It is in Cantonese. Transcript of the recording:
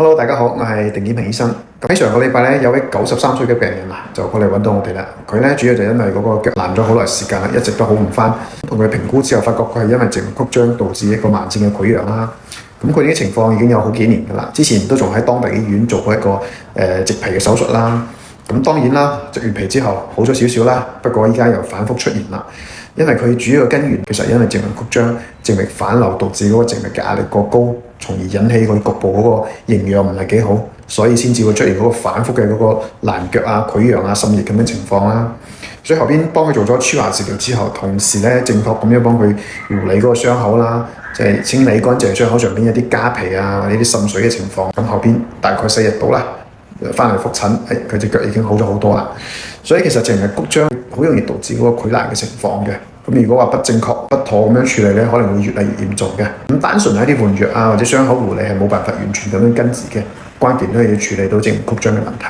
Hello，大家好，我係鄧建平醫生。喺上個禮拜咧，有位93歲嘅病人啊，就過嚟揾到我哋啦。佢咧主要就因為嗰個腳爛咗好耐時間啦，一直都好唔翻。同佢評估之後，發覺佢係因為靜脈曲張導致一個慢性嘅潰瘍啦。咁佢呢啲情況已經有好幾年㗎啦。之前都仲喺當地醫院做過一個植皮嘅手術啦。咁當然啦，植完皮之後好咗少少啦，不過依家又反覆出現啦。因為佢主要嘅根源其實因為靜脈曲張、靜脈反流導致嗰個靜脈嘅壓力過高，從而引起佢局部嗰個營養唔係幾好，所以先至會出現嗰個反覆嘅嗰個爛腳啊、潰瘍啊、滲液咁嘅情況啦。所以後邊幫佢做咗輸化治療之後，同時咧正確咁樣幫佢護理嗰個傷口啦，即係清理乾淨傷口上邊一啲痂皮啊或者啲滲水嘅情況。咁後邊大概4日到啦，翻嚟復診，佢隻腳已經好咗好多啦。所以其實靜脈曲張好容易導致嗰個潰爛嘅情況嘅。咁如果話不正確、不妥咁樣處理咧，可能會越嚟越嚴重嘅。咁單純喺啲換藥啊或者傷口護理係冇辦法完全咁樣根治嘅，關鍵都係要處理到靜脈曲張嘅問題。